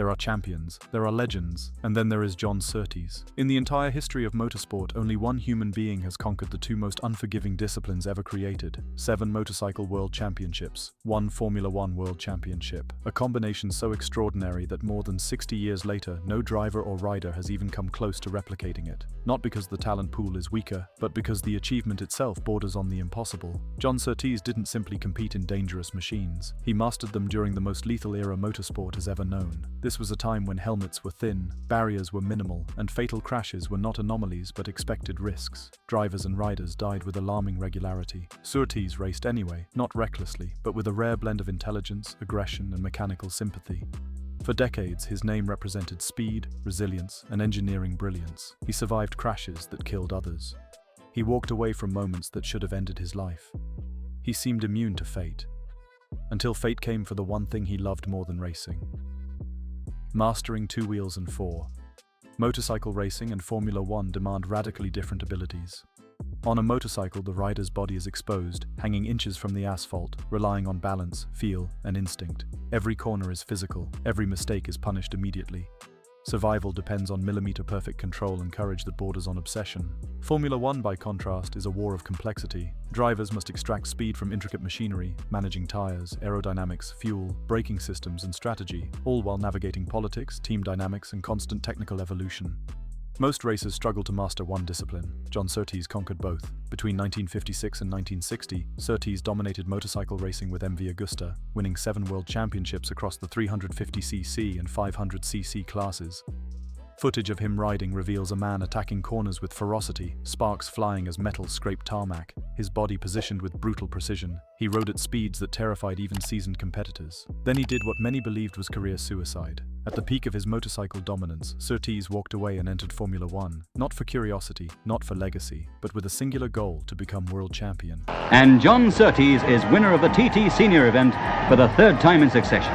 There are champions, there are legends, and then there is John Surtees. In the entire history of motorsport, only one human being has conquered the two most unforgiving disciplines ever created: 7 motorcycle world championships, 1 Formula One world championship. A combination so extraordinary that more than 60 years later, no driver or rider has even come close to replicating it. Not because the talent pool is weaker, but because the achievement itself borders on the impossible. John Surtees didn't simply compete in dangerous machines. He mastered them during the most lethal era motorsport has ever known. This was a time when helmets were thin, barriers were minimal, and fatal crashes were not anomalies but expected risks. Drivers and riders died with alarming regularity. Surtees raced anyway, not recklessly, but with a rare blend of intelligence, aggression, and mechanical sympathy. For decades, his name represented speed, resilience, and engineering brilliance. He survived crashes that killed others. He walked away from moments that should have ended his life. He seemed immune to fate, until fate came for the one thing he loved more than racing: mastering 2 wheels and 4. Motorcycle racing and Formula One demand radically different abilities. On a motorcycle, the rider's body is exposed, hanging inches from the asphalt, relying on balance, feel, and instinct. Every corner is physical, every mistake is punished immediately. Survival depends on millimeter-perfect control and courage that borders on obsession. Formula One, by contrast, is a war of complexity. Drivers must extract speed from intricate machinery, managing tires, aerodynamics, fuel, braking systems, and strategy, all while navigating politics, team dynamics, and constant technical evolution. Most racers struggle to master one discipline. John Surtees conquered both. Between 1956 and 1960, Surtees dominated motorcycle racing with MV Agusta, winning 7 world championships across the 350cc and 500cc classes. Footage of him riding reveals a man attacking corners with ferocity, sparks flying as metal scraped tarmac, his body positioned with brutal precision. He rode at speeds that terrified even seasoned competitors. Then he did what many believed was career suicide. At the peak of his motorcycle dominance, Surtees walked away and entered Formula One, not for curiosity, not for legacy, but with a singular goal: to become world champion. And John Surtees is winner of the TT Senior event for the 3rd time in succession.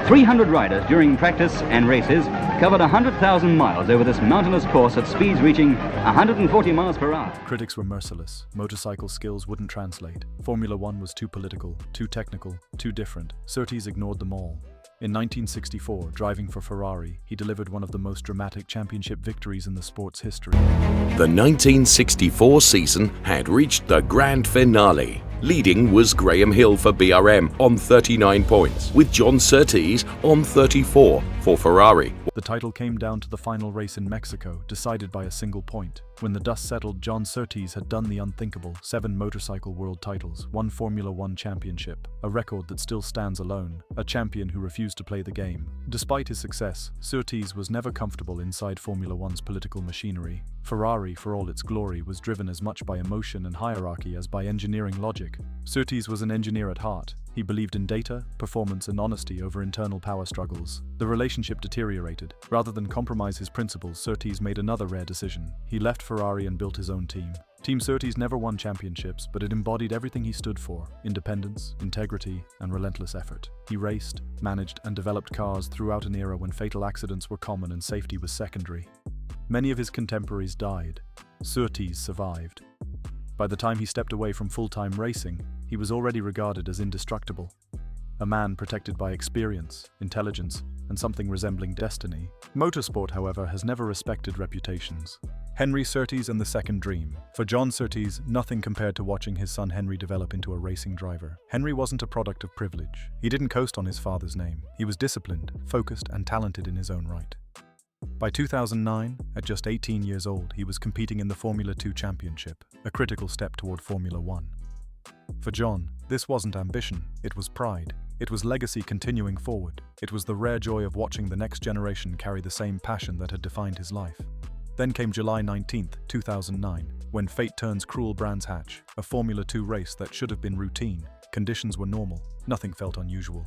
300 riders during practice and races covered 100,000 miles over this mountainous course at speeds reaching 140 miles per hour. Critics were merciless. Motorcycle skills wouldn't translate. Formula One was too political, too technical, too different. Surtees ignored them all. In 1964, driving for Ferrari, he delivered one of the most dramatic championship victories in the sport's history. The 1964 season had reached the grand finale. Leading was Graham Hill for BRM on 39 points, with John Surtees on 34 for Ferrari. The title came down to the final race in Mexico, decided by a single point. When the dust settled, John Surtees had done the unthinkable: 7 motorcycle world titles, 1 Formula One championship, a record that still stands alone, a champion who refused to play the game. Despite his success, Surtees was never comfortable inside Formula One's political machinery. Ferrari, for all its glory, was driven as much by emotion and hierarchy as by engineering logic. Surtees was an engineer at heart. He believed in data, performance, and honesty over internal power struggles. The relationship deteriorated. Rather than compromise his principles, Surtees made another rare decision. He left Ferrari and built his own team. Team Surtees never won championships, but it embodied everything he stood for: independence, integrity, and relentless effort. He raced, managed, and developed cars throughout an era when fatal accidents were common and safety was secondary. Many of his contemporaries died. Surtees survived. By the time he stepped away from full-time racing, he was already regarded as indestructible. A man protected by experience, intelligence, and something resembling destiny. Motorsport, however, has never respected reputations. Henry Surtees and the Second Dream. For John Surtees, nothing compared to watching his son Henry develop into a racing driver. Henry wasn't a product of privilege. He didn't coast on his father's name. He was disciplined, focused, and talented in his own right. By 2009, at just 18 years old, he was competing in the Formula 2 Championship, a critical step toward Formula One. For John, this wasn't ambition, it was pride. It was legacy continuing forward. It was the rare joy of watching the next generation carry the same passion that had defined his life. Then came July 19, 2009, when fate turns cruel Brands Hatch, a Formula 2 race that should have been routine. Conditions were normal, nothing felt unusual.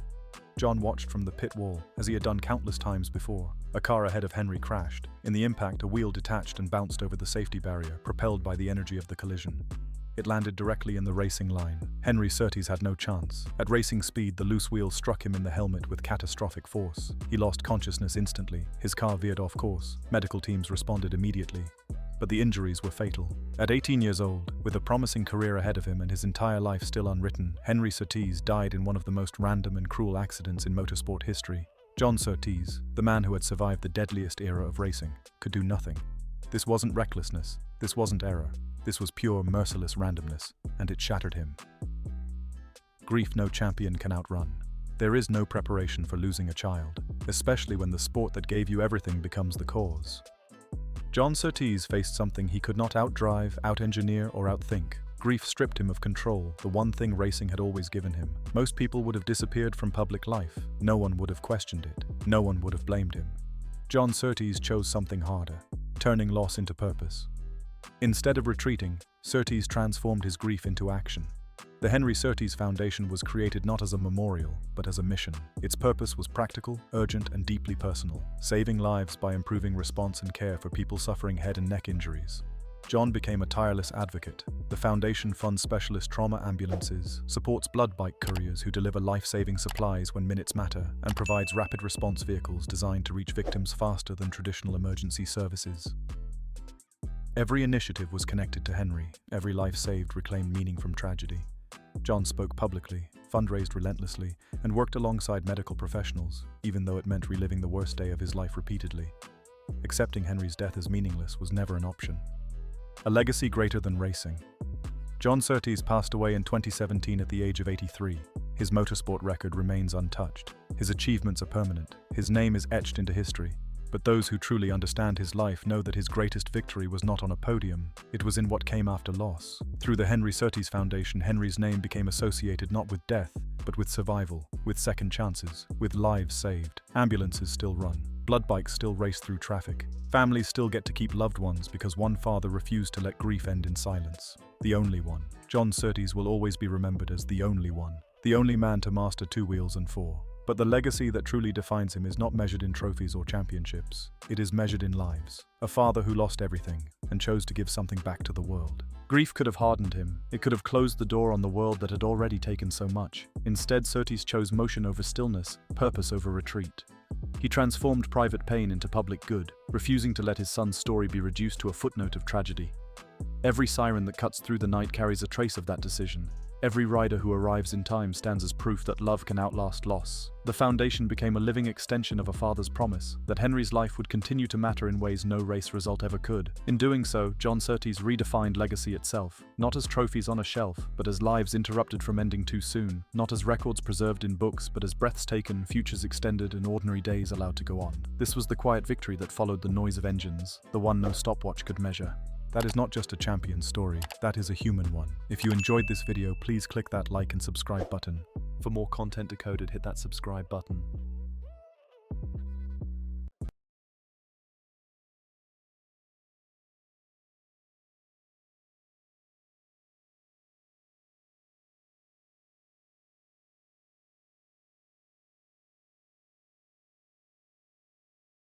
John watched from the pit wall, as he had done countless times before. A car ahead of Henry crashed. In the impact, a wheel detached and bounced over the safety barrier, propelled by the energy of the collision. It landed directly in the racing line. Henry Surtees had no chance. At racing speed, the loose wheel struck him in the helmet with catastrophic force. He lost consciousness instantly. His car veered off course. Medical teams responded immediately, but the injuries were fatal. At 18 years old, with a promising career ahead of him and his entire life still unwritten, Henry Surtees died in one of the most random and cruel accidents in motorsport history. John Surtees, the man who had survived the deadliest era of racing, could do nothing. This wasn't recklessness, this wasn't error, this was pure, merciless randomness, and it shattered him. Grief no champion can outrun. There is no preparation for losing a child, especially when the sport that gave you everything becomes the cause. John Surtees faced something he could not outdrive, out-engineer, or outthink. Grief stripped him of control, the one thing racing had always given him. Most people would have disappeared from public life. No one would have questioned it. No one would have blamed him. John Surtees chose something harder, turning loss into purpose. Instead of retreating, Surtees transformed his grief into action. The Henry Surtees Foundation was created not as a memorial, but as a mission. Its purpose was practical, urgent, and deeply personal, saving lives by improving response and care for people suffering head and neck injuries. John became a tireless advocate. The foundation funds specialist trauma ambulances, supports blood bike couriers who deliver life-saving supplies when minutes matter, and provides rapid response vehicles designed to reach victims faster than traditional emergency services. Every initiative was connected to Henry. Every life saved reclaimed meaning from tragedy. John spoke publicly, fundraised relentlessly, and worked alongside medical professionals, even though it meant reliving the worst day of his life repeatedly. Accepting Henry's death as meaningless was never an option. A legacy greater than racing. John Surtees passed away in 2017 at the age of 83. His motorsport record remains untouched. His achievements are permanent. His name is etched into history. But those who truly understand his life know that his greatest victory was not on a podium, it was in what came after loss. Through the Henry Surtees Foundation, Henry's name became associated not with death, but with survival, with second chances, with lives saved. Ambulances still run. Blood bikes still race through traffic. Families still get to keep loved ones because one father refused to let grief end in silence. The only one. John Surtees will always be remembered as the only one. The only man to master two wheels and four. But the legacy that truly defines him is not measured in trophies or championships. It is measured in lives. A father who lost everything and chose to give something back to the world. Grief could have hardened him. It could have closed the door on the world that had already taken so much. Instead, Surtees chose motion over stillness, purpose over retreat. He transformed private pain into public good, refusing to let his son's story be reduced to a footnote of tragedy. Every siren that cuts through the night carries a trace of that decision. Every rider who arrives in time stands as proof that love can outlast loss. The foundation became a living extension of a father's promise, that Henry's life would continue to matter in ways no race result ever could. In doing so, John Surtees redefined legacy itself, not as trophies on a shelf, but as lives interrupted from ending too soon, not as records preserved in books, but as breaths taken, futures extended, and ordinary days allowed to go on. This was the quiet victory that followed the noise of engines, the one no stopwatch could measure. That is not just a champion story, that is a human one. If you enjoyed this video, please click that like and subscribe button. For more content Decoded, hit that subscribe button.